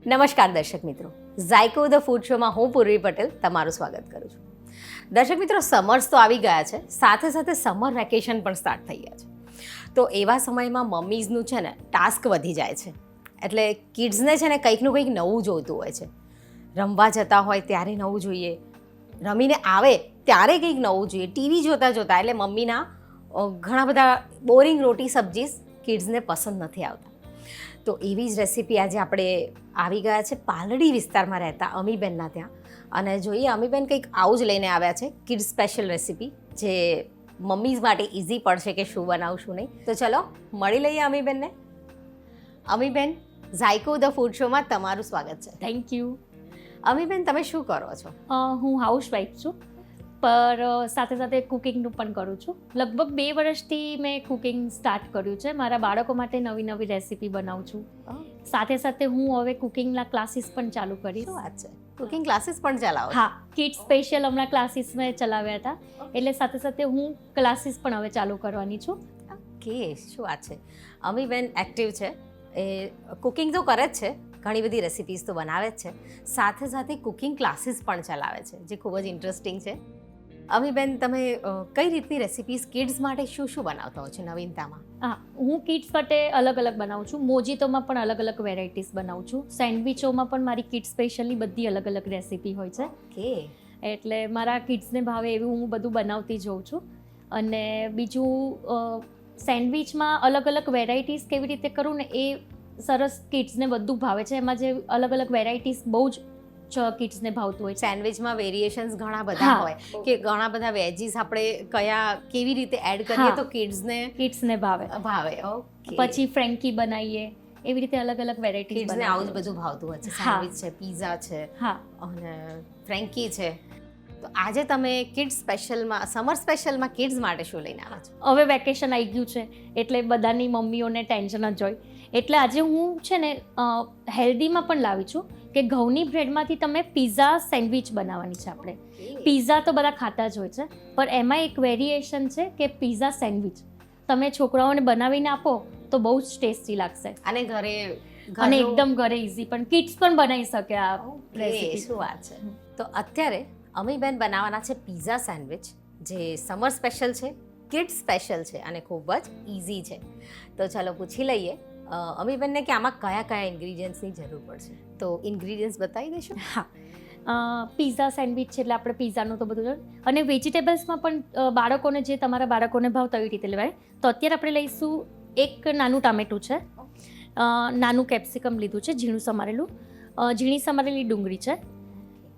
નમસ્કાર દર્શક મિત્રો, ઝાયકો ધ ફૂડ શોમાં હું પૂર્વી પટેલ તમારું સ્વાગત કરું છું. દર્શક મિત્રો, સમર્સ તો આવી ગયા છે, સાથે સાથે સમર વેકેશન પણ સ્ટાર્ટ થઈ ગયા છે. તો એવા સમયમાં મમ્મીઝનું છે ને ટાસ્ક વધી જાય છે. એટલે કિડ્સને છે ને કંઈકનું કંઈક નવું જોઈતું હોય છે. રમવા જતા હોય ત્યારે નવું જોઈએ, રમીને આવે ત્યારે કંઈક નવું જોઈએ. ટીવી જોતાં જોતાં એટલે મમ્મીના ઘણા બધા બોરિંગ રોટી સબ્જી કિડ્સને પસંદ નથી આવતા. તો એવી જ રેસીપી આજે આપણે આવી ગયા છે પાલડી વિસ્તારમાં રહેતા અમીબેનના ત્યાં, અને જોઈએ અમીબેન કંઈક આવું જ લઈને આવ્યા છે, કિડ્સ સ્પેશિયલ રેસીપી જે મમ્મીઝ માટે ઇઝી પડશે કે શું બનાવું શું નહીં. તો ચલો મળી લઈએ અમીબેનને. અમીબેન, ઝાયકો ધ ફૂડ શોમાં તમારું સ્વાગત છે. Thank you. અમીબેન, તમે શું કરો છો? હું હાઉસવાઈફ છું, પર સાથે સાથે કુકિંગનું પણ કરું છું. લગભગ 2 વર્ષથી મેં કુકિંગ સ્ટાર્ટ કર્યું છે. મારા બાળકો માટે નવી નવી રેસીપી બનાવું છું. સાથે સાથે હું હવે કુકિંગના ક્લાસીસ પણ ચાલુ કરીશ. શું વાત છે, કુકિંગ ક્લાસીસ પણ ચલાવો? હા, કિડ્સ સ્પેશિયલ હમણાં ક્લાસીસ મેં ચલાવ્યા હતા, એટલે સાથે સાથે હું ક્લાસીસ પણ હવે ચાલુ કરવાની છું. ઓકે, શું વાત છે. અમીબેન એક્ટિવ છે, એ કુકિંગ તો કરે જ છે, ઘણી બધી રેસિપીઝ તો બનાવે જ છે, સાથે સાથે કુકિંગ ક્લાસીસ પણ ચલાવે છે, જે ખૂબ જ ઇન્ટરેસ્ટિંગ છે. અમીબેન, તમે કઈ રીતની રેસિપીઝ કિડ્સ માટે શું શું બનાવતા હો છો નવીનતામાં? હા, હું કિડ્સ માટે અલગ અલગ બનાવું છું. મોજીતોમાં પણ અલગ અલગ વેરાયટીઝ બનાવું છું. સેન્ડવિચોમાં પણ મારી કિડ્સ સ્પેશિયલની બધી અલગ અલગ રેસીપી હોય છે. ઓકે, એટલે મારા કિડ્સને ભાવે એવું હું બધું બનાવતી જોઉં છું. અને બીજું સેન્ડવિચમાં અલગ અલગ વેરાયટીઝ કેવી રીતે કરું ને એ સરસ કિડ્સને બધું ભાવે છે. એમાં જે અલગ અલગ વેરાયટીઝ બહુ જ કિડ્સને ભાવતું હોય છે. સેન્ડવિચમાં વેરિએશન્સ ઘણા બધા હોય કે ઘણા બધા વેજીસ આપણે કેવી રીતે એડ કરીએ તો કિડ્સને ભાવે. ઓકે, પછી ફ્રેન્કી બનાવીએ, એવી રીતે અલગ અલગ વેરાયટીઝ કિડ્સને આવું જ બધું ભાવતું હોય છે. સેન્ડવિચ છે, પીઝા છે, હા, અને ફ્રેન્કી છે. તો આજે તમે કિડ્સ સ્પેશિયલમાં, સમર સ્પેશિયલમાં કિડ્સ માટે શું લઈને આવ્યા છો? હવે વેકેશન આવી ગયું છે એટલે બધાની મમ્મીઓને ટેન્શન જ હોય. એટલે આજે હું છે ને હેલ્ધીમાં પણ લાવી છું કે ઘઉંની બ્રેડમાંથી તમે પીઝા સેન્ડવિચ બનાવવાની છે. આપણે પીઝા તો બધા ખાતા જ હોય છે, પણ એમાં એક વેરિએશન છે કે પીઝા સેન્ડવિચ તમે છોકરાઓને બનાવીને આપો તો બહુ જ ટેસ્ટી લાગશે, અને અને એકદમ ઘરે ઇઝી પણ કિડ્સ પણ બનાવી શકે આ રેસીપી. શું વાત છે. તો અત્યારે અમીબેન બનાવવાના છે પીઝા સેન્ડવિચ, જે સમર સ્પેશિયલ છે, કિડ્સ સ્પેશિયલ છે, અને ખૂબ જ ઇઝી છે. તો ચાલો પૂછી લઈએ અમીબેનને કે આમાં કયા કયા ઇન્ગ્રીડિયન્ટ્સની જરૂર પડશે. તો ઇન્ગ્રીડિયન્ટ્સ બતાવી દેશો? હા, પીઝા સેન્ડવિચ છે એટલે આપણે પીઝાનું તો બધું, અને વેજીટેબલ્સમાં પણ બાળકોને જે તમારા બાળકોને ભાવતા એવી રીતે લેવાય. તો અત્યારે આપણે લઈશું એક નાનું ટામેટું છે, નાનું કેપ્સિકમ લીધું છે ઝીણું સમારેલું, ઝીણી સમારેલી ડુંગળી છે,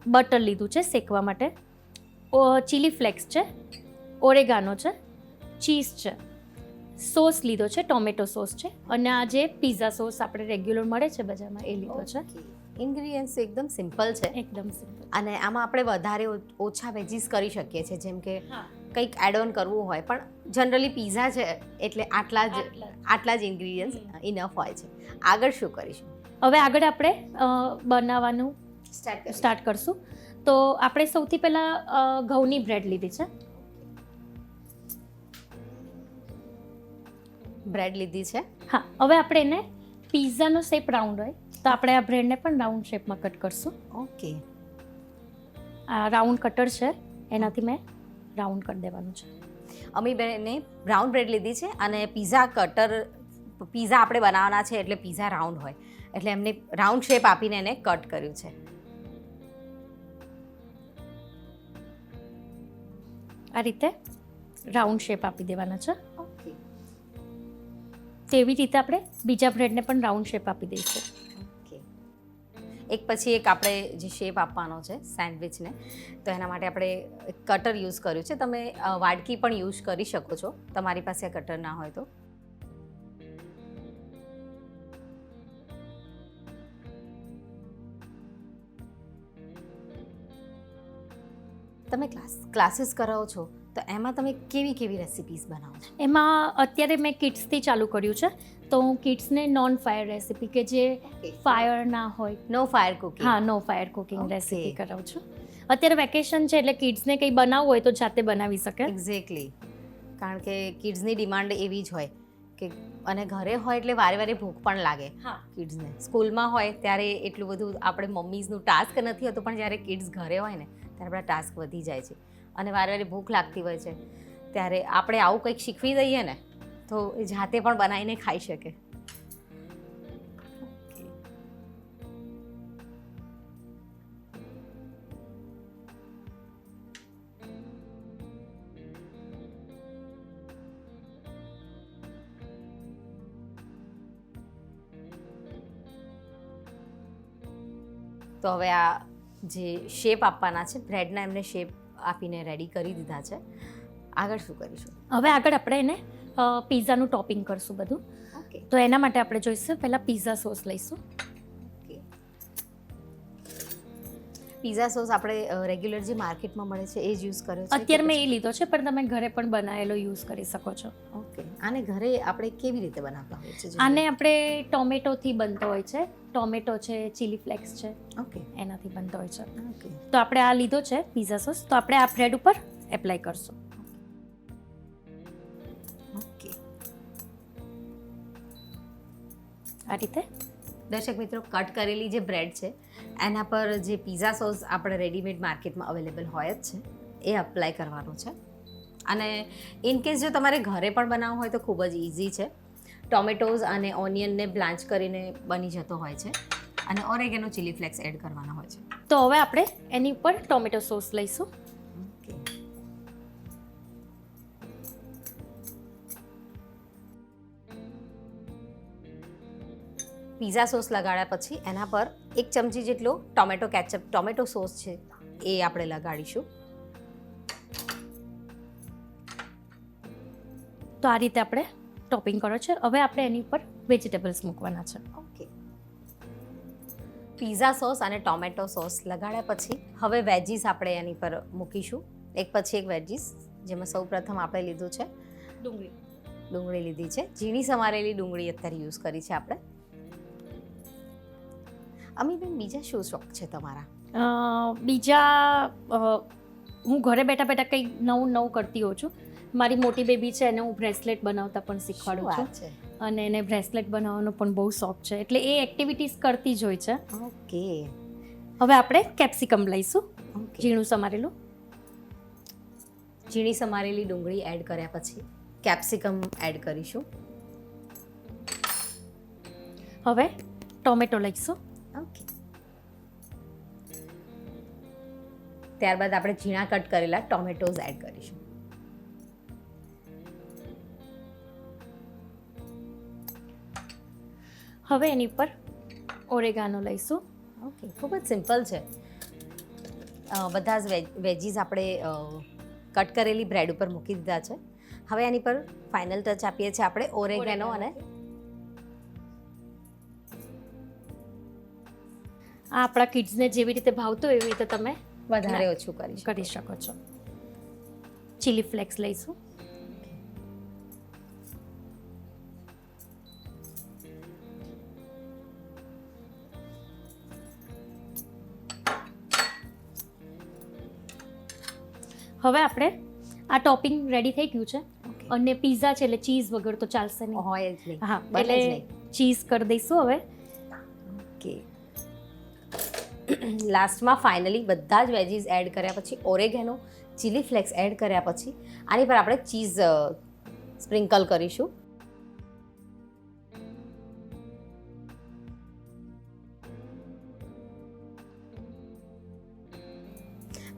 બટર લીધું છે શેકવા માટે, ચીલી ફ્લેક્સ છે, ઓરેગાનો છે, ચીઝ છે, સોસ લીધો છે, ટોમેટો સોસ છે, અને આ જે પીઝા સોસ આપણે રેગ્યુલર મળે છે બજારમાં એ લીધો છે. ઇન્ગ્રીડિયન્ટ્સ એકદમ સિમ્પલ છે, એકદમ સિમ્પલ. અને આમાં આપણે વધારે ઓછા વેજીસ કરી શકીએ છીએ, જેમ કે કંઈક એડ ઓન કરવું હોય, પણ જનરલી પીઝા છે એટલે આટલા જ ઇન્ગ્રીડિયન્ટ્સ ઇનફ હોય છે. આગળ શું કરીશું? હવે આગળ આપણે બનાવવાનું સ્ટાર્ટ કરશું. તો આપણે સૌથી પહેલાં ઘઉંની બ્રેડ લીધી છે. બ્રેડ લીધી છે. હા, હવે આપણે એને પીઝાનો શેપ રાઉન્ડ હોય તો આપણે આ બ્રેડને પણ રાઉન્ડ શેપમાં કટ કરશું. ઓકે, આ રાઉન્ડ કટર છે એનાથી મેં રાઉન્ડ કરી દેવાનું છે. અમીબેને બ્રાઉન બ્રેડ લીધી છે, અને પીઝા આપણે બનાવવાના છે એટલે પીઝા રાઉન્ડ હોય એટલે એમને રાઉન્ડ શેપ આપીને એને કટ કર્યું છે. આ રીતે રાઉન્ડ શેપ આપી દેવાના છે. ઓકે, તેવી રીતે આપણે બીજા બ્રેડને પણ રાઉન્ડ શેપ આપી દઈશું. ઓકે, એક પછી એક આપણે જે શેપ આપવાનો છે સેન્ડવિચને, તો એના માટે આપણે કટર યુઝ કર્યું છે. તમે વાડકી પણ યુઝ કરી શકો છો તમારી પાસે કટર ના હોય તો. તમે ક્લાસીસ કરાવો છો તો એમાં તમે કેવી રેસિપીઝ બનાવો છો? એમાં અત્યારે મેં કિડ્સથી ચાલુ કર્યું છે, તો હું કિડ્સને નોન ફાયર રેસીપી કે જે ફાયર ના હોય, નો ફાયર કુકિંગ. હા, નો ફાયર કુકિંગ રેસીપી કરાવું છું. અત્યારે વેકેશન છે એટલે કિડ્સને કંઈ બનાવવું હોય તો જાતે બનાવી શકે. એક્ઝેક્ટલી, કારણ કે કિડ્સની ડિમાન્ડ એવી જ હોય ઓકે. અને ઘરે હોય એટલે વારે વારે ભૂખ પણ લાગે હા કિડ્સને. સ્કૂલમાં હોય ત્યારે એટલું બધું આપણે મમ્મીઝનું ટાસ્ક નથી હોતું, પણ જ્યારે કિડ્સ ઘરે હોય ને ત્યારે આપણા ટાસ્ક વધી જાય છે અને વારે વારે ભૂખ લાગતી હોય છે, ત્યારે આપણે આવું કંઈક શીખવી દઈએ ને તો એ જાતે પણ બનાવીને ખાઈ શકે. તો હવે આ જે શેપ આપવાના છે બ્રેડના, એમને શેપ આપીને રેડી કરી દીધા છે. આગળ શું કરીશું? હવે આગળ આપણે એને પીઝાનું ટોપિંગ કરશું બધું. ઓકે. તો એના માટે આપણે જોઈશું પહેલાં પીઝા સોસ લઈશું. ઓકે. પીઝા સોસ આપણે રેગ્યુલર જે માર્કેટમાં મળે છે એ જ યુઝ કર્યો છે? અત્યારે મેં એ લીધો છે, પણ તમે ઘરે પણ બનાવેલો યુઝ કરી શકો છો. ઓકે. આને ઘરે આપણે કેવી રીતે બનાવતા હોઈએ છીએ? આને આપણે ટોમેટોથી બનતો હોય છે. ટોમેટો છે, ચીલી ફ્લેક્સ છે, ઓકે. એનાથી બનતો હોય છે. ઓકે. તો આપણે આ લીધો છે પીઝા સોસ, તો આપણે આ બ્રેડ ઉપર એપ્લાય કરશું. ઓકે. આ રીતે દર્શક મિત્રો, કટ કરેલી જે બ્રેડ છે એના પર જે પીઝા સોસ આપણે રેડીમેડ માર્કેટમાં અવેલેબલ હોય જ છે એ અપ્લાય કરવાનું છે. અને ઇન કેસ જો તમારે ઘરે પણ બનાવવું હોય તો ખૂબ જ ઇઝી છે. ટોમેટોઝ અને ઓનિયનને બ્લાન્ચ કરીને બની જતો હોય છે અને ઓરેગેનો ચીલી ફ્લેક્સ એડ કરવાના હોય છે. તો હવે આપણે એની ઉપર ટોમેટો સોસ લઈશું. ઓકે. પીઝા સોસ લગાડ્યા પછી એના પર 1 ચમચી જેટલો ટોમેટો કેચઅપ, ટોમેટો સોસ છે એ આપણે લગાડીશું. તો આ રીતે આપણે ટોપિંગ કરો છે. હવે આપણે એની ઉપર વેજીટેબલ્સ મૂકવાના છે. ઓકે. પીઝા સોસ અને ટોમેટો સોસ લગાડ્યા પછી હવે વેજીસ આપણે એની પર મૂકીશું, એક પછી એક વેજીસ. જેમાં સૌ પ્રથમ આપણે લીધું છે ડુંગળી લીધી છે, ઝીણી સમારેલી ડુંગળી અત્યારે યુઝ કરી છે આપણે. અમીબેન, બીજા શું શોખ છે તમારા? બીજા હું ઘરે બેઠા બેઠા કંઈ નવું કરતી હોઉં છું. મારી મોટી બેબી છે, એને હું બ્રેસલેટ બનાવતા પણ શીખવાડું છું, છે. અને એને બ્રેસલેટ બનાવવાનો પણ બહુ શોખ છે, એટલે એ એક્ટિવિટીઝ કરતી જ હોય છે. ઓકે. હવે આપણે કેપ્સિકમ લઈશું, ઓકે. ઝીણું સમારેલું. ઝીણી સમારેલી ડુંગળી એડ કર્યા પછી કેપ્સિકમ એડ કરીશું. હવે ટોમેટો લઈશું. ઓકે. ત્યારબાદ આપણે ઝીણા કટ કરેલા ટોમેટોઝ એડ કરીશું. હવે એની પર ઓરેગાનો લઈશું. ઓકે. ખૂબ જ સિમ્પલ છે. બધા જ વેજીસ આપણે કટ કરેલી બ્રેડ ઉપર મૂકી દીધા છે. હવે એની પર ફાઇનલ ટચ આપીએ છીએ આપણે ઓરેગાનો, અને આ આપણા કિડ્સને જેવી રીતે ભાવતું એવી રીતે તમે વધારે ઓછું કરી શકો છો. ચીલી ફ્લેક્સ લઈશું. હવે આપણે આ ટોપિંગ રેડી થઈ ગયું છે, અને પીઝા છે એટલે ચીઝ વગર તો ચાલશે નહીં. હોય જ નહીં. હા, બને જ એટલે નહીં. ચીઝ કરી દઈશું હવે. ઓકે. લાસ્ટમાં ફાઇનલી બધા જ વેજીસ એડ કર્યા પછી ઓરેગેનો, ચીલી ફ્લેક્સ એડ કર્યા પછી આની પર આપણે ચીઝ સ્પ્રિંકલ કરીશું.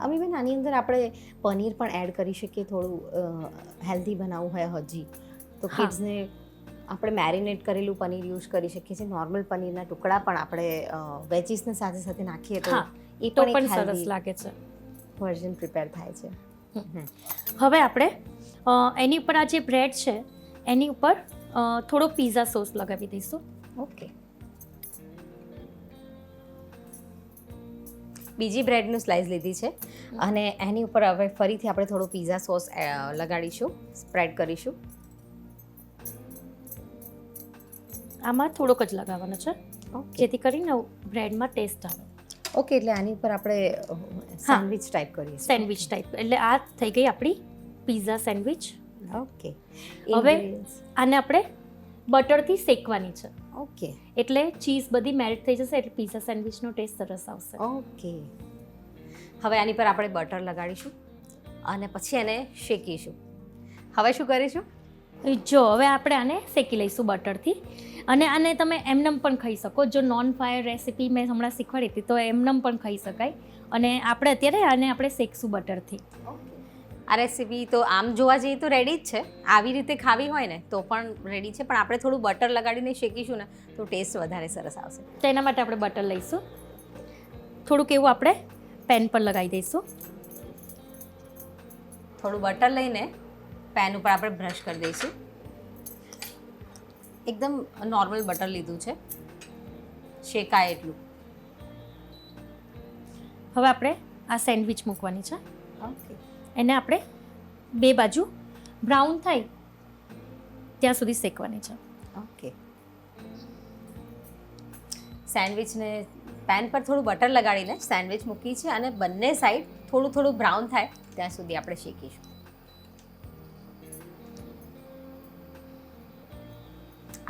અમીબેન, આની અંદર આપણે પનીર પણ એડ કરી શકીએ, થોડું હેલ્ધી બનાવવું હોય હજી તો હા. કિડ્સને આપણે મેરિનેટ કરેલું પનીર યુઝ કરી શકીએ છીએ. નોર્મલ પનીરના ટુકડા પણ આપણે વેજીસને સાથે સાથે નાખીએ તો હા, એ તો પણ પણ એક સરસ હેલ્ધી લાગે છે. વર્ઝન પ્રિપેર થાય છે. હવે આપણે એની ઉપર આ જે બ્રેડ છે એની ઉપર થોડો પીઝા સોસ લગાવી દઈશું. ઓકે. બીજી બ્રેડનું સ્લાઇસ લીધી છે અને એની ઉપર હવે ફરીથી આપણે થોડો પીઝા સોસ લગાડીશું, સ્પ્રેડ કરીશું. આમાં થોડોક જ લગાવવાનો છે, ઓકે. જેથી કરીને બ્રેડમાં ટેસ્ટ આવે. ઓકે, એટલે આની ઉપર આપણે સેન્ડવિચ ટાઈપ કરીએ. સેન્ડવિચ ટાઈપ, એટલે આ થઈ ગઈ આપણી પીઝા સેન્ડવિચ. ઓકે. હવે આને આપણે બટરથી શેકવાની છે. ઓકે એટલે ચીઝ બધી મેલ્ટ થઈ જશે એટલે પીઝા સેન્ડવિચનો ટેસ્ટ સરસ આવશે. ઓકે. હવે આની પર આપણે બટર લગાડીશું અને પછી એને શેકીશું. હવે શું કરીશું? જો હવે આપણે આને શેકી લઈશું બટરથી, અને આને તમે એમનેમ પણ ખાઈ શકો. જો નોન ફાયર રેસીપી મેં હમણાં શીખવાડી હતી તો એમનેમ પણ ખાઈ શકાય, અને આપણે અત્યારે આને આપણે શેકશું બટરથી. આ રેસીપી તો આમ જોવા જઈએ તો રેડી જ છે. આવી રીતે ખાવી હોય ને તો પણ રેડી છે, પણ આપણે થોડું બટર લગાડીને શેકીશું ને તો ટેસ્ટ વધારે સરસ આવશે. તો એના માટે આપણે બટર લઈશું. થોડુંક એવું આપણે પેન પર લગાવી દઈશું. થોડું બટર લઈને પેન ઉપર આપણે બ્રશ કરી દઈશું. એકદમ નોર્મલ બટર લીધું છે, શેકાય એટલું. હવે આપણે આ સેન્ડવિચ મૂકવાની છે. ઓકે. એને આપણે બે બાજુ બ્રાઉન થાય ત્યાં સુધી શેકવાની છે. ઓકે. સેન્ડવિચને પેન પર થોડું બટર લગાડીને સેન્ડવિચ મૂકી છે અને બંને સાઈડ થોડું થોડું બ્રાઉન થાય ત્યાં સુધી આપણે શેકીશું.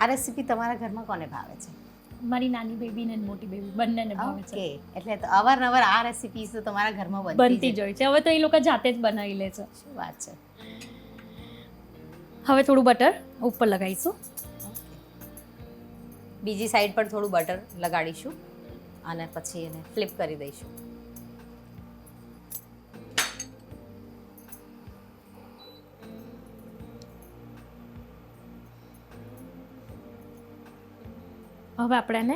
આ રેસીપી તમારા ઘરમાં કોને ભાવે છે? મારી નાની બેબી ને મોટી બેબી બંનેને ભાવે છે. ઓકે. એટલે તો અવારનવાર આ રેસીપીઝ તો તમારા ઘરમાં બનતી જ હોય છે. હવે તો એ લોકો જાતે જ બનાવી લે છે. શું વાત છે. હવે થોડું બટર ઉપર લગાવીશું. બીજી સાઈડ પર થોડું બટર લગાડીશું અને પછી એને ફ્લિપ કરી દઈશું. હવે આપણે એને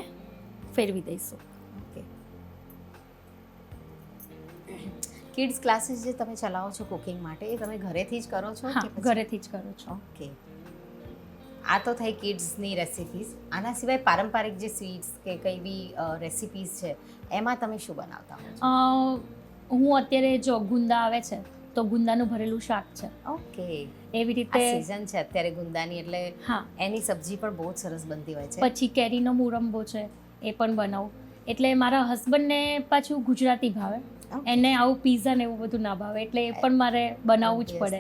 ફેરવી દઈશું. ઓકે. કિડ્સ ક્લાસીસ જે તમે ચલાવો છો કુકિંગ માટે, એ તમે ઘરેથી જ કરો છો? હા, ઘરેથી જ કરું છું. ઓકે. આ તો થઈ કિડ્સની રેસિપીઝ. આના સિવાય પારંપરિક જે સ્વીટ્સ કે કઈ બી રેસિપીઝ છે એમાં તમે શું બનાવતા હો છો? હું અત્યારે જો ગુંદા આવે છે તો ગુંદાનું ભરેલું શાક છે. ઓકે. એવી આ રીતે સીઝન છે અત્યારે ગુંદાની, એટલે હા. એની સબ્જી પણ બહુ જ સરસ બનતી હોય છે. પછી કેરીનો મુરંબો છે એ પણ બનાવું. એટલે મારા હસબન્ડને પાછું ગુજરાતી ભાવે, એને આવું પીઝા ને એવું બધું ના ભાવે, એટલે એ પણ મારે બનાવવું જ પડે.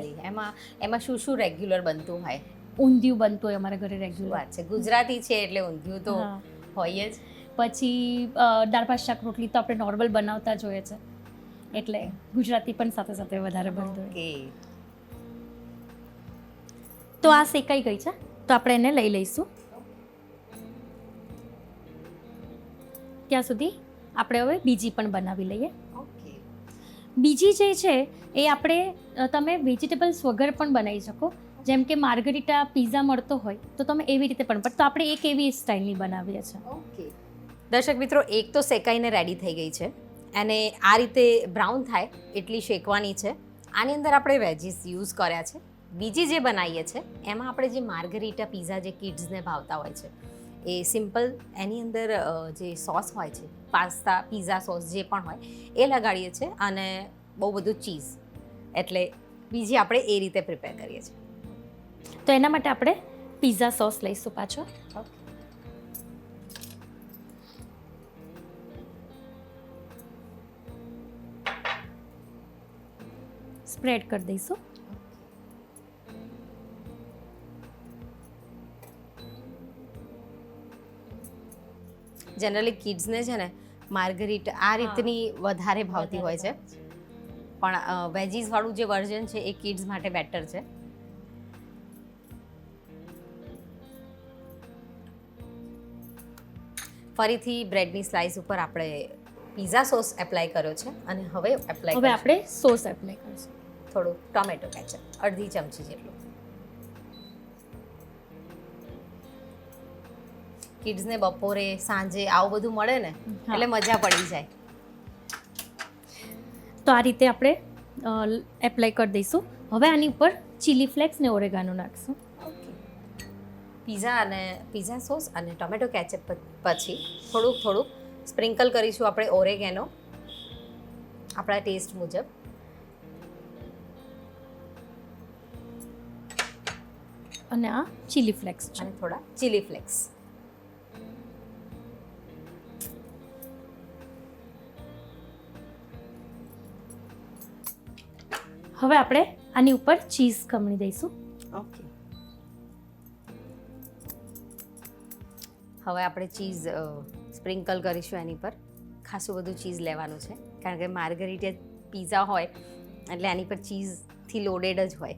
એમાં શું શું રેગ્યુલર બનતું હોય? ઊંધિયું બનતું હોય અમારા ઘરે શું રેગ્યુલર. વાત છે. ગુજરાતી છે એટલે ઊંધિયું તો હોય જ. પછી દાળ ભાત શાક રોટલી તો આપણે નોર્મલ બનાવતા જ હોઈએ છે, એટલે ગુજરાતી પણ સાથે સાથે વધારે બનતું હોય. ઓકે. તો આ શેકાઈ ગઈ છે તો આપણે એને લઈ લઈશું. ત્યાં સુધી આપણે હવે બીજી પણ બનાવી લઈએ. ઓકે. બીજી જે છે એ આપણે તમે વેજીટેબલ્સ વગર પણ બનાવી શકો. જેમ કે માર્ગરીટા પીઝા મળતો હોય તો તમે એવી રીતે પણ તો આપણે એક એવી સ્ટાઇલની બનાવીએ છીએ. ઓકે. દર્શક મિત્રો, એક તો શેકાઈને રેડી થઈ ગઈ છે અને આ રીતે બ્રાઉન થાય એટલી શેકવાની છે. આની અંદર આપણે વેજીસ યુઝ કર્યા છે. બીજી જે બનાવીએ છીએ એમાં આપણે જે માર્ગરીટા પીઝા જે કિડ્સને ભાવતા હોય છે એ સિમ્પલ એની અંદર જે સોસ હોય છે, પાસ્તા પીઝા સોસ જે પણ હોય એ લગાડીએ છીએ અને બહુ બધું ચીઝ, એટલે બીજી આપણે એ રીતે પ્રિપેર કરીએ છીએ. તો એના માટે આપણે પીઝા સોસ લઈશું પાછો. ઓકે. સ્પ્રેડ કરી દઈશું. જનરલી કિડ્સને છે ને માર્ગરીટ આ રીતની વધારે ભાવતી હોય છે, પણ વેજીસ વાળું જે વર્ઝન છે એ કિડ્સ માટે બેટર છે. ફરીથી બ્રેડની સ્લાઇસ ઉપર આપણે પીઝા સોસ એપ્લાય કર્યો છે અને હવે આપણે સોસ એપ્લાય કરીશું. થોડું ટોમેટો કેચઅપ અડધી ચમચી જેટલું. કિડ્સને બપોરે સાંજે આવું બધું મળે ને એટલે મજા પડી જાય. તો આ રીતે આપણે એપ્લાય કરી દઈશું. હવે આની ઉપર ચીલી ફ્લેક્સ ને ઓરેગાનો નાખશું. ઓકે. પીઝા સોસ અને ટોમેટો કેચઅપ પછી થોડુંક સ્પ્રિંકલ કરીશું આપણે ઓરેગેનો આપણા ટેસ્ટ મુજબ. અને આ ચીલી ફ્લેક્સ છે. અને થોડા ચીલી ફ્લેક્સ. હવે આપણે આની ઉપર ચીઝ ખમણી દઈશું. ઓકે. હવે આપણે ચીઝ સ્પ્રિંકલ કરીશું એની પર. ખાસું બધું ચીઝ લેવાનું છે કારણ કે માર્ગરીટા પીઝા હોય એટલે એની પર ચીઝથી લોડેડ જ હોય.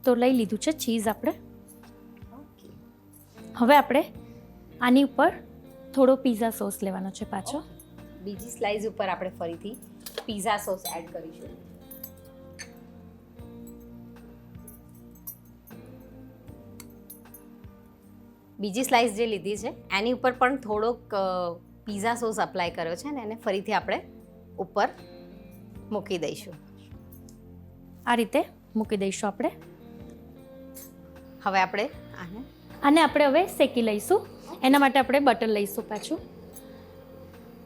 તો લઈ લીધું છે ચીઝ આપણે. હવે આપણે આની ઉપર થોડો પિઝા સોસ લેવાનો છે પાછો. બીજી સ્લાઇસ ઉપર આપણે ફરીથી પિઝા સોસ એડ કરીશું. બીજી સ્લાઇસ જે લીધી છે એની ઉપર પણ થોડોક પિઝા સોસ અપ્લાય કર્યો છે ને એને ફરીથી આપણે ઉપર મૂકી દઈશું. આ રીતે મૂકી દઈશું આપણે. હવે આપણે આને આપણે હવે શેકી લઈશું. એના માટે આપણે બટર લઈશું પાછું.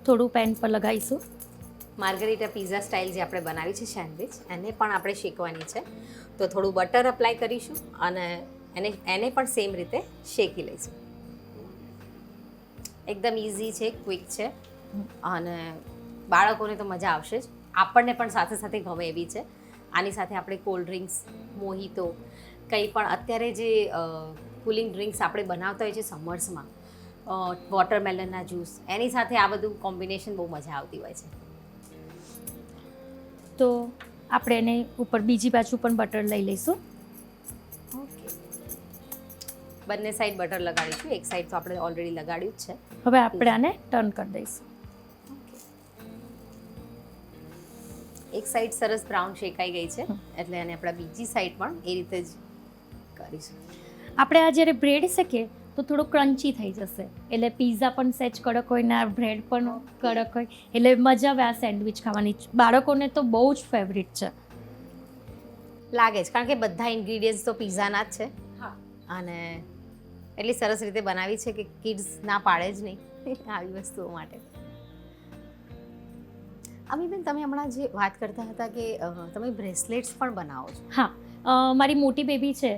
થોડું પેન પર લગાવીશું. માર્ગરીટા પિઝા સ્ટાઇલ જે આપણે બનાવી છે સેન્ડવિચ એને પણ આપણે શેકવાની છે. તો થોડું બટર અપ્લાય કરીશું અને એને પણ સેમ રીતે શેકી લઈશું. એકદમ ઇઝી છે, ક્વિક છે અને બાળકોને તો મજા આવશે જ. આપણને પણ સાથે સાથે ગમે એવી છે. આની સાથે આપણે કોલ્ડ ડ્રિંક્સ, મોહિતો, કંઈ પણ અત્યારે જે કુલિંગ ડ્રિંક્સ આપણે બનાવતા હોઈએ છીએ સમર્સમાં, વોટરમેલનના જ્યુસ, એની સાથે આ બધું કોમ્બિનેશન બહુ મજા આવતી હોય છે. તો આપણે એને ઉપર બીજી બાજુ પણ બટર લઈ લઈશું. ઓકે, બંને સાઈડ બટર લગાડીશું. એક સાઈડ તો આપણે ઓલરેડી લગાડ્યું જ છે. હવે આપણે આને ટર્ન કરી દઈશું. એક સાઈડ સરસ બ્રાઉન શેકાઈ ગઈ છે એટલે અને આપણે બીજી સાઈડ પણ એ રીતે જ કરીશું. આપણે આ જ્યારે બ્રેડ શેકીએ તો થોડું ક્રન્ચી થઈ જશે એટલે પિઝા પણ સેજ કડક હોય ને આ બ્રેડ પણ કડક હોય એટલે મજા આવે આ સેન્ડવિચ ખાવાની. બાળકોને તો બહુ જ ફેવરિટ છે લાગે છે કારણ કે બધા ઇન્ગ્રીડિયન્ટ્સ તો પિઝાના જ છે. અને એટલી સરસ રીતે બનાવી છે કે કિડ્સ ના પાડે જ નહીં આવી વસ્તુઓ માટે. અમીબેન, તમે હમણાં જે વાત કરતા હતા કે તમે બ્રેસલેટ્સ પણ બનાવો છો. હા, મારી મોટી બેબી છે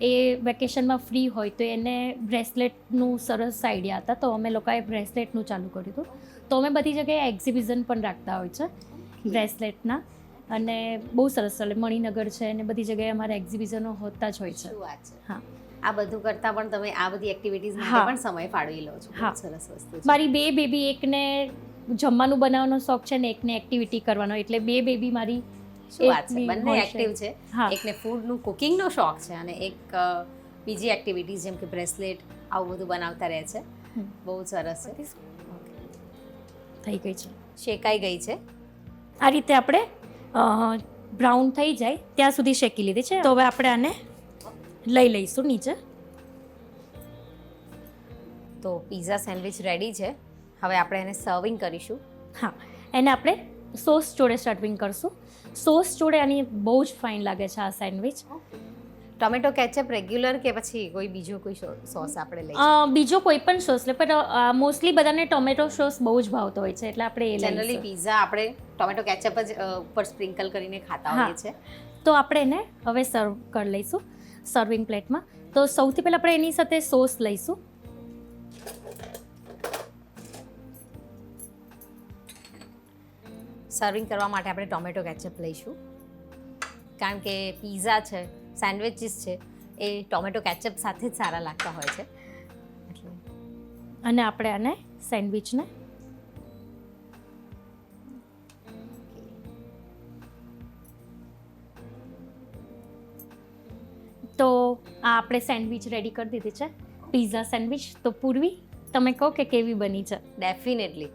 એ વેકેશનમાં ફ્રી હોય તો એને બ્રેસલેટનું સરસ આઈડિયા હતા તો અમે લોકોએ બ્રેસલેટનું ચાલુ કર્યું હતું. તો અમે બધી જગ્યાએ એક્ઝિબિશન પણ રાખતા હોય છે બ્રેસલેટના અને બહુ સરસ ચાલે. મણિનગર છે અને બધી જગ્યાએ અમારે એક્ઝિબિશનો હોતા જ હોય છે. શું વાત છે. હા, આ બધું કરતાં પણ તમે આ બધી એક્ટિવિટીઝ માટે પણ સમય ફાળવી લો છો. હા, સરસ વસ્તુ છે. મારી બે બેબી, એકને જમવાનું બનાવવાનો શોખ છે ને એકને એક્ટિવિટી કરવાનો, એટલે બે બેબી મારી શું વાત છે. બંને એક્ટિવ છે. એકને ફૂડનું કુકિંગનો શોખ છે અને એક બીજી એક્ટિવિટીઝ જેમ કે બ્રેસલેટ આવું બધું બનાવતા રહે છે. બહુ સરસ છે. થઈ ગઈ છે, શેકાઈ ગઈ છે. આ રીતે આપણે બ્રાઉન થઈ જાય ત્યાં સુધી શેકી લીધી છે. તો હવે આપણે આને લઈ લઈશું નીચે. તો પિઝા સેન્ડવિચ રેડી છે. હવે આપણે એને સર્વિંગ કરીશું. હા, એને આપણે સોસ જોડે સર્વિંગ કરશું. સોસ જોડે આની બહુ જ ફાઇન લાગે છે આ સેન્ડવિચ. ટોમેટો કેચઅપ રેગ્યુલર કે પછી કોઈ બીજો કોઈ સોસ આપણે લઈએ? બીજો કોઈ પણ સોસ લે, પણ મોસ્ટલી બધાને ટોમેટો સોસ બહુ જ ભાવતો હોય છે એટલે આપણે એ જનરલી પિઝા આપણે ટોમેટો કેચઅપ જ ઉપર સ્પ્રિંકલ કરીને ખાતા હોઈએ છીએ. તો આપણે એને હવે સર્વ કરી લઈશું સર્વિંગ પ્લેટમાં. તો સૌથી પહેલાં આપણે એની સાથે સોસ લઈશું. સર્વિંગ કરવા માટે આપણે ટોમેટો કેચઅપ લઈશું કારણ કે પિઝા છે, સેન્ડવિચીસ છે એ ટોમેટો કેચઅપ સાથે જ સારા લાગતા હોય છે એટલે. અને આપણે આને સેન્ડવિચને તો આ આપણે સેન્ડવિચ રેડી કરી દીધી છે, પિઝા સેન્ડવિચ. તો પૂર્વી, તમે કહો કે કેવી બની છે? ડેફિનેટલી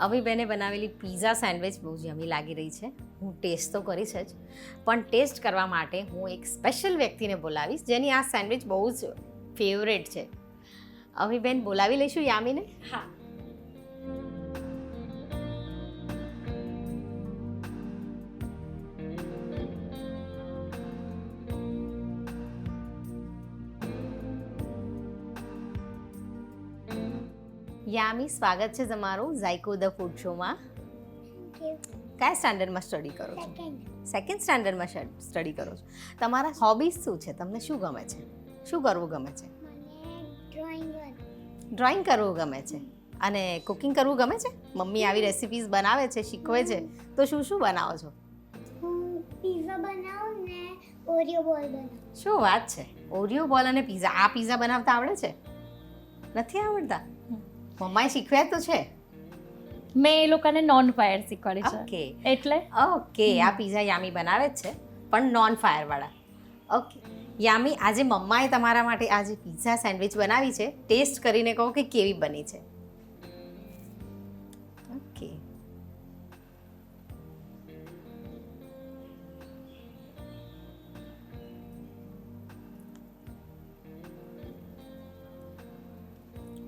અમીબેને બનાવેલી પિઝા સેન્ડવિચ બહુ જ યમી લાગી રહી છે. હું ટેસ્ટ તો કરીશ જ, પણ ટેસ્ટ કરવા માટે હું એક સ્પેશિયલ વ્યક્તિને બોલાવીશ જેની આ સેન્ડવિચ બહુ જ ફેવરેટ છે. અમીબેન, બોલાવી લઈશું યામીને. હા. યામી, સ્વાગત છે તમારું ઝાયકો ધ ફૂડ શોમાં. કયા સ્ટાન્ડર્ડમાં સ્ટડી કરો છો? સેકન્ડ સ્ટાન્ડર્ડમાં સ્ટડી કરો છો. તમારા હોબીઝ શું છે? તમને શું ગમે છે? શું કરવું ગમે છે? ડ્રોઈંગ ડ્રોઈંગ કરવું ગમે છે. અને કુકિંગ કરવું ગમે છે? મમ્મી આવી રેસિપીઝ બનાવે છે, શીખવે છે, તો શું શું બનાવો છો? હું પીઝા બનાવું ને ઓરિયો બોલ બનાવું. શું વાત છે, ઓરિયો બોલ અને પીઝા. આ પીઝા બનાવતા આવડે છે? નથી આવડતા? મમ્માએ શીખવ્યા તો છે. મેં એ લોકોને નોન ફાયર શીખવાડી છે. ઓકે એટલે ઓકે, આ પીઝા યામી બનાવે જ છે, પણ નોન ફાયરવાળા. ઓકે યામી, આજે મમ્માએ તમારા માટે આજે પીઝા સેન્ડવિચ બનાવી છે. ટેસ્ટ કરીને કહો કે કેવી બની છે. ઓકે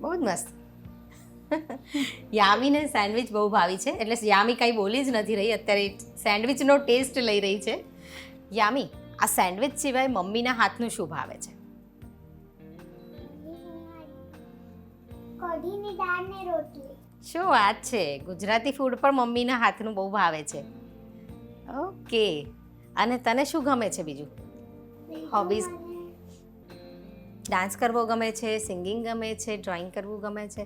બહુ જ મસ્ત. યામીને સેન્ડવિચ બહુ ભાવી છે, એટલે યામી કાંઈ બોલી જ નથી રહી અત્યારે, સેન્ડવિચનો ટેસ્ટ લઈ રહી છે. યામી, આ સેન્ડવિચ સિવાય મમ્મીના હાથનું શું ભાવે છે? કઢીની દાળ ને રોટલી. શું વાત છે, ગુજરાતી ફૂડ પણ મમ્મીના હાથનું બહુ ભાવે છે. ઓકે, અને તને શું ગમે છે બીજું? Hobbies? ડાન્સ કરવો ગમે છે, સિંગિંગ ગમે છે, ડ્રોઈંગ કરવું ગમે છે?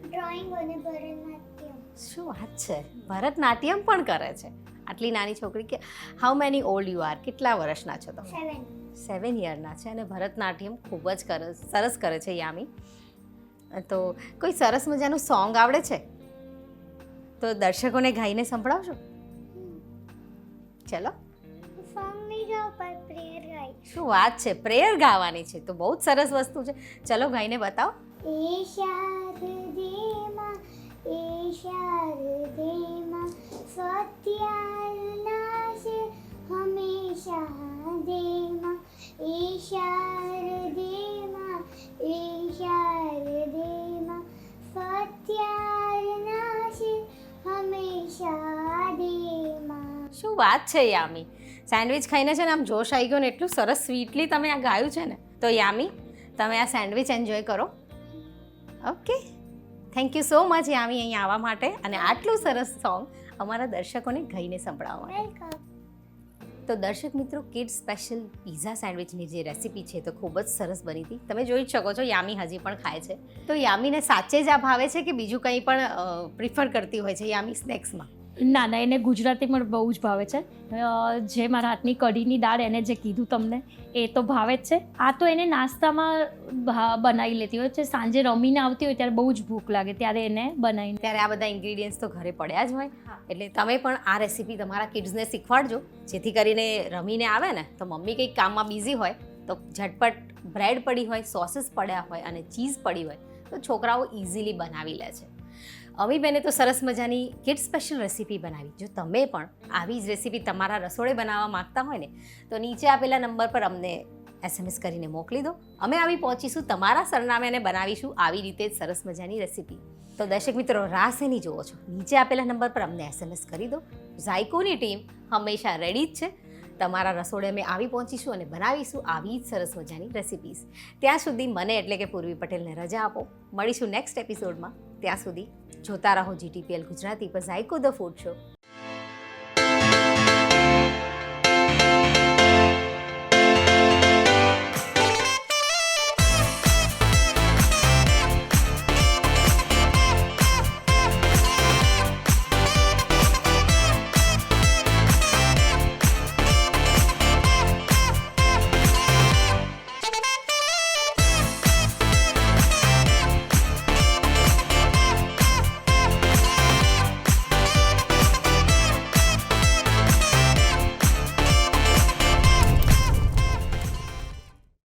ડ્રોઈંગ અને ભરતનાટ્યમ. શું વાત છે, ભરતનાટ્યમ પણ કરે છે આટલી નાની છોકરી. કે how many old you are? કેટલા વર્ષના છો તમે? 7. 7 યરના છે અને ભરતનાટ્યમ ખૂબ જ સરસ કરે છે યામી. તો કોઈ સરસ મજાનું સોંગ આવડે છે તો દર્શકોને ગાઈને સંભળાવશો? ચલો. સોંગ નહીં ગાવ પર પ્રેયર ગાઈ. શું વાત છે, પ્રેયર ગાવાની છે, તો બહુ જ સરસ વસ્તુ છે. ચલો ગાઈને બતાવો. એ શારદેમાં એ શારદેમાં સત્યાનાશે હંમેશા દેમાં. એ શારદેમાં એ શારદેમાં સત્યાનાશે હંમેશા દેમાં. શું વાત છે યામી, સેન્ડવિચ ખાઈને છે ને આમ જોશ આવી ગયો ને, એટલું સરસ સ્વીટલી તમે આ ગાયું છે ને. તો યામી, તમે આ સેન્ડવિચ એન્જોય કરો. Okay, thank you so much Yami અહીં આવવા માટે અને આટલું સરસ સોંગ અમારા દર્શકોને ગાઈને સંભળાવવા માટે. વેલકમ. તો દર્શક મિત્રો, કિડ્સ સ્પેશિયલ પીઝા સેન્ડવિચની જે રેસીપી છે તો ખૂબ જ સરસ બની હતી. તમે જોઈ જ શકો છો યામી હજી પણ ખાય છે. તો યામીને સાચે જ આ ભાવે છે કે બીજું કંઈ પણ પ્રિફર કરતી હોય છે યામી સ્નેક્સમાં? ના ના, એને ગુજરાતી પણ બહુ જ ભાવે છે. જે મારા હાથની કઢીની દાળ એને જે કીધું તમને એ તો ભાવે જ છે. આ તો એને નાસ્તામાં બનાવી લેતી હોય છે. સાંજે રમીને આવતી હોય ત્યારે બહુ જ ભૂખ લાગે ત્યારે એને બનાવીને. ત્યારે આ બધા ઇન્ગ્રીડિયન્ટ્સ તો ઘરે પડ્યા જ હોય, એટલે તમે પણ આ રેસીપી તમારા કિડ્સને શીખવાડજો, જેથી કરીને રમીને આવે ને તો મમ્મી કંઈક કામમાં બિઝી હોય તો ઝટપટ બ્રેડ પડી હોય, સોસીસ પડ્યા હોય અને ચીઝ પડી હોય તો છોકરાઓ ઇઝીલી બનાવી લે છે. અમીબેને તો સરસ મજાની કિડ્સ સ્પેશિયલ રેસીપી બનાવી. જો તમે પણ આવી જ રેસીપી તમારા રસોડે બનાવવા માંગતા હોય ને તો નીચે આપેલા નંબર પર અમને SMS કરીને મોકલી દો. અમે આવી પહોંચીશું તમારા સરનામે અને બનાવીશું આવી રીતે જ સરસ મજાની રેસીપી. તો દર્શક મિત્રો, રાહ શેની જુઓ છો? નીચે આપેલા નંબર પર અમને SMS કરી દો. ઝાયકોની ટીમ હંમેશા રેડી જ છે. તમારા રસોડે અમે આવી પહોંચીશું અને બનાવીશું આવી જ સરસ મજાની રેસીપીઝ. ત્યાં સુધી મને એટલે કે પૂર્વી પટેલને રજા આપો. મળીશું નેક્સ્ટ એપિસોડમાં. ત્યાં સુધી જોતા રહો GTPL ગુજરાતી પર ઝાયકો ધ ફૂડ શો.